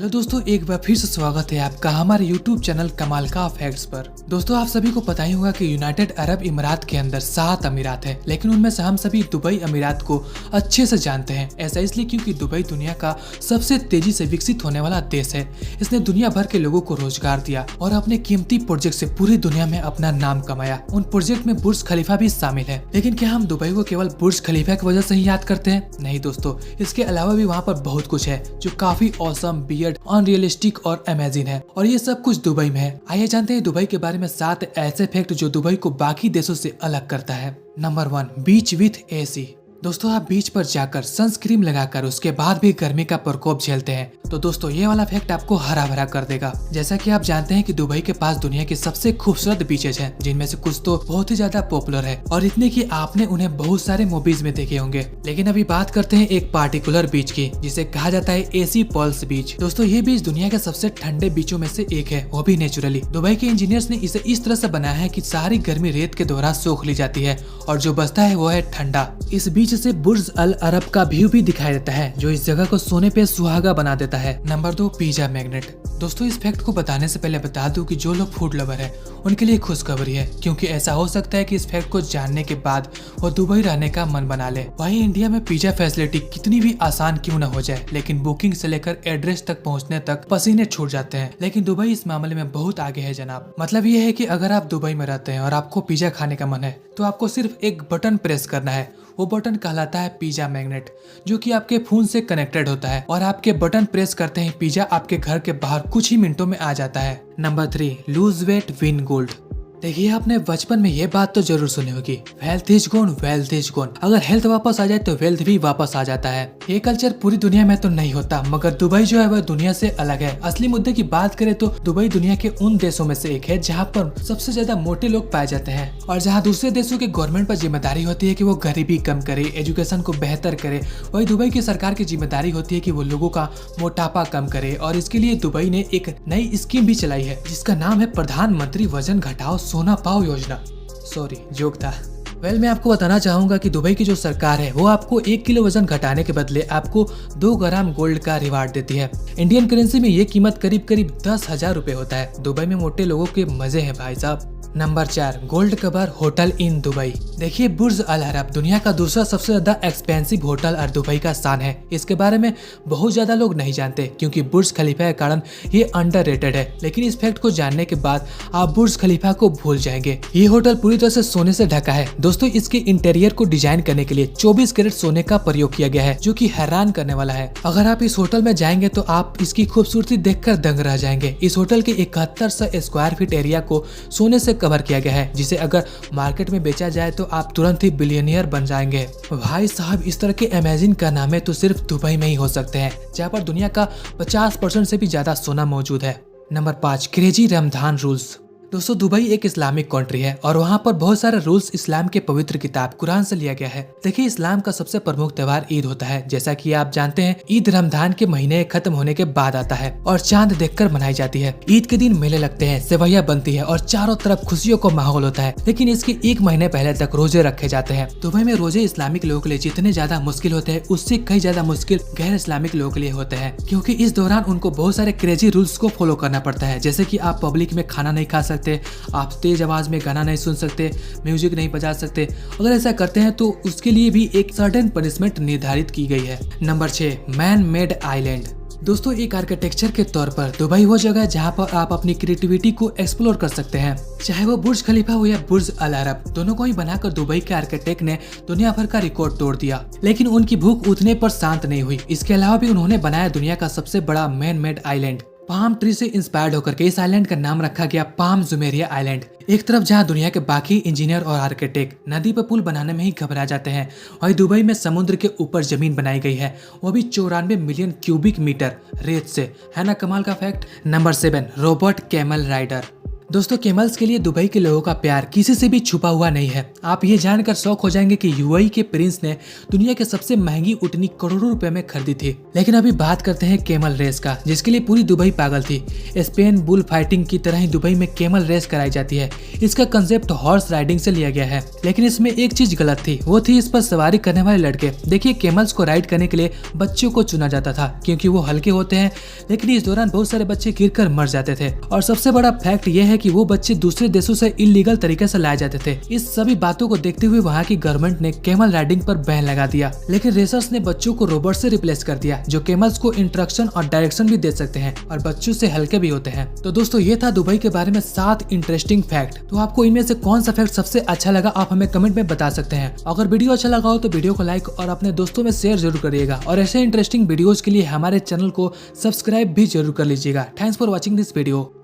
Hello दोस्तों, एक बार फिर से स्वागत है आपका हमारे YouTube चैनल कमाल का फैक्ट्स पर। दोस्तों, आप सभी को पता ही होगा कि यूनाइटेड अरब इमारात के अंदर 7 अमीरात हैं, लेकिन उनमें से हम सभी दुबई अमीरात को अच्छे से जानते हैं। ऐसा इसलिए क्योंकि दुबई दुनिया का सबसे तेजी से विकसित होने वाला देश है। इसने दुनिया भर के लोगों को रोजगार दिया और अपने कीमती प्रोजेक्ट से पूरी दुनिया में अपना नाम कमाया। उन प्रोजेक्ट में बुर्ज खलीफा भी शामिल है। लेकिन क्या हम दुबई को केवल बुर्ज खलीफा की वजह से ही याद करते हैं? नहीं दोस्तों, इसके अलावा भी वहाँ पर बहुत कुछ है जो काफी ऑसम, अनरियलिस्टिक और अमेजिंग है, और ये सब कुछ दुबई में है। आइए जानते हैं दुबई के बारे में 7 ऐसे फैक्ट जो दुबई को बाकी देशों से अलग करता है। Number 1, beach with AC. दोस्तों, आप बीच पर जाकर सनस्क्रीन लगाकर उसके बाद भी गर्मी का प्रकोप झेलते हैं तो दोस्तों ये वाला फैक्ट आपको हरा भरा कर देगा। जैसा कि आप जानते हैं कि दुबई के पास दुनिया के सबसे खूबसूरत बीचेज हैं, जिनमें से कुछ तो बहुत ही ज्यादा पॉपुलर है और इतने कि आपने उन्हें बहुत सारे मूवीज में देखे होंगे। लेकिन अभी बात करते हैं एक पार्टिकुलर बीच की, जिसे कहा जाता है एसी पल्स बीच। दोस्तों, ये बीच दुनिया के सबसे ठंडे बीचों में से एक है, वो भी नेचुरली। दुबई के इंजीनियर्स ने इसे इस तरह से बनाया है कि सारी गर्मी रेत के द्वारा सोख ली जाती है और जो बचता है वो है ठंडा। इस बीच से बुर्ज अल अरब का व्यू भी दिखाई देता है, जो इस जगह को सोने पे सुहागा बना देता है। Number 2, pizza magnet. दोस्तों, इस फैक्ट को बताने से पहले बता दूं कि जो लोग फूड लवर है उनके लिए खुशखबरी है, क्योंकि ऐसा हो सकता है कि इस फैक्ट को जानने के बाद वो दुबई रहने का मन बना ले। वहीं इंडिया में पिज्जा फैसिलिटी कितनी भी आसान क्यों न हो जाए, लेकिन बुकिंग से लेकर एड्रेस तक पहुंचने तक पसीने छूट जाते हैं। लेकिन दुबई इस मामले में बहुत आगे है जनाब। मतलब ये है कि अगर आप दुबई में रहते हैं और आपको पिज्जा खाने का मन है तो आपको सिर्फ एक बटन प्रेस करना है। वो बटन कहलाता है पिज्जा मैग्नेट, जो कि आपके फोन से कनेक्टेड होता है और आपके बटन प्रेस करते ही पिज्जा आपके घर के बाहर कुछ ही मिनटों में आ जाता है। Number 3, lose weight win gold. देखिए, आपने बचपन में ये बात तो जरूर सुनी होगी, health is gone wealth is gone. अगर हेल्थ वापस आ जाए तो वेल्थ भी वापस आ जाता है। ये कल्चर पूरी दुनिया में तो नहीं होता, मगर दुबई जो है वह दुनिया से अलग है। असली मुद्दे की बात करें तो दुबई दुनिया के उन देशों में से एक है जहाँ पर सबसे ज्यादा मोटे लोग पाए जाते हैं और जहाँ दूसरे देशों के गवर्नमेंट पर जिम्मेदारी होती है कि वो गरीबी कम करे, एजुकेशन को बेहतर करे, वही दुबई की सरकार की जिम्मेदारी होती है कि वो लोगों का मोटापा कम करे। और इसके लिए दुबई ने एक नई स्कीम भी चलाई है जिसका नाम है प्रधानमंत्री वजन घटाओ सोना पाओ योजना। सॉरी, जोक था। मैं आपको बताना चाहूंगा कि दुबई की जो सरकार है वो आपको 1 किलो वजन घटाने के बदले आपको 2 ग्राम गोल्ड का रिवार्ड देती है। इंडियन करेंसी में ये कीमत करीब 10,000 रुपए होता है। दुबई में मोटे लोगों के मजे हैं भाई साहब। Number 4, gold cover hotel in Dubai. देखिए, बुर्ज अल अरब दुनिया का दूसरा सबसे ज्यादा एक्सपेंसिव होटल और दुबई का स्थान है। इसके बारे में बहुत ज्यादा लोग नहीं जानते क्योंकि बुर्ज खलीफा के कारण ये अंडररेटेड है। लेकिन इस फैक्ट को जानने के बाद आप बुर्ज खलीफा को भूल जाएंगे। ये होटल पूरी तरह से सोने से ढका है। दोस्तों, इसके इंटीरियर को डिजाइन करने के लिए 24 कैरेट सोने का प्रयोग किया गया है, जो कि हैरान करने वाला है। अगर आप इस होटल में जाएंगे तो आप इसकी खूबसूरती देखकर दंग रह जाएंगे। इस होटल के 7100 स्क्वायर फीट एरिया को सोने से कवर किया गया है, जिसे अगर मार्केट में बेचा जाए तो आप तुरंत ही बिलियनियर बन जाएंगे। भाई साहब, इस तरह के अमेजिंग कारनामे तो सिर्फ दुबई में ही हो सकते हैं, जहाँ पर दुनिया का 50% से भी ज्यादा सोना मौजूद है। Number 5, crazy Ramzan rules. दोस्तों, दुबई एक इस्लामिक कंट्री है और वहाँ पर बहुत सारे रूल्स इस्लाम के पवित्र किताब कुरान से लिया गया है। देखिए, इस्लाम का सबसे प्रमुख त्योहार ईद होता है। जैसा कि आप जानते हैं, ईद रमजान के महीने खत्म होने के बाद आता है और चांद देखकर मनाई जाती है। ईद के दिन मेले लगते हैं, सेवैया बनती है और चारों तरफ खुशियों का माहौल होता है। लेकिन इसके 1 महीने पहले तक रोजे रखे जाते हैं। दुबई में रोजे इस्लामिक लोगों के लिए जितने ज्यादा मुश्किल होते हैं, उससे कई ज्यादा मुश्किल गैर इस्लामिक लोगों के लिए होते हैं, क्योंकि इस दौरान उनको बहुत सारे क्रेजी रूल्स को फॉलो करना पड़ता है। जैसे कि आप पब्लिक में खाना नहीं खा सकते, आप तेज आवाज में गाना नहीं सुन सकते, म्यूजिक नहीं बजा सकते। अगर ऐसा करते हैं तो उसके लिए भी एक सर्टेन पनिशमेंट निर्धारित की गई है। Number 6, man made island. दोस्तों, एक आर्किटेक्चर के तौर पर दुबई वो जगह है जहाँ पर आप अपनी क्रिएटिविटी को एक्सप्लोर कर सकते हैं। चाहे वो बुर्ज खलीफा हो या बुर्ज अल अरब, दोनों को ही बनाकर दुबई के आर्किटेक्ट ने दुनिया भर का रिकॉर्ड तोड़ दिया। लेकिन उनकी भूख उतने पर शांत नहीं हुई। इसके अलावा भी उन्होंने बनाया दुनिया का सबसे बड़ा man made island. Palm tree से इंस्पायर्ड होकर के इस आइलैंड का नाम रखा गया पाम जुमेरिया आइलैंड। एक तरफ जहां दुनिया के बाकी इंजीनियर और आर्किटेक्ट नदी पर पुल बनाने में ही घबरा जाते हैं, वहीं दुबई में समुद्र के ऊपर जमीन बनाई गई है, वो भी 94 मिलियन क्यूबिक मीटर रेत से। है ना कमाल का fact. Number 7, robot camel rider. दोस्तों केमल्स के लिए दुबई के लोगों का प्यार किसी से भी छुपा हुआ नहीं है। आप ये जानकर शौक हो जाएंगे कि यूएई के प्रिंस ने दुनिया के सबसे महंगी ऊँटनी करोड़ों रुपए में खरीदी थी। लेकिन अभी बात करते हैं केमल रेस का, जिसके लिए पूरी दुबई पागल थी। स्पेन बुल फाइटिंग की तरह ही दुबई में केमल रेस कराई जाती है। इसका कंसेप्ट हॉर्स राइडिंग से लिया गया है, लेकिन इसमें एक चीज गलत थी, वो थी इस पर सवारी करने वाले लड़के। देखिए केमल्स को राइड करने के लिए बच्चों को चुना जाता था क्योंकि वो हल्के होते हैं, लेकिन इस दौरान बहुत सारे बच्चे गिरकर मर जाते थे। और सबसे बड़ा फैक्ट ये है कि वो बच्चे दूसरे देशों से इलीगल तरीके से लाए जाते थे। इस सभी बातों को देखते हुए वहाँ की गवर्नमेंट ने केमल राइडिंग पर बैन लगा दिया। लेकिन रेसर्स ने बच्चों को रोबोट से रिप्लेस कर दिया, जो केमल्स को इंस्ट्रक्शन और डायरेक्शन भी दे सकते हैं और बच्चों से हल्के भी होते हैं। तो दोस्तों ये था दुबई के बारे में 7 इंटरेस्टिंग फैक्ट। तो आपको इनमें से कौन सा फैक्ट सबसे अच्छा लगा, आप हमें कमेंट में बता सकते हैं। अगर वीडियो अच्छा लगा हो तो वीडियो को लाइक और अपने दोस्तों में शेयर जरूर करिएगा, और ऐसे इंटरेस्टिंग वीडियोज के लिए हमारे चैनल को सब्सक्राइब भी जरूर कर लीजिएगा। Thanks for watching this video.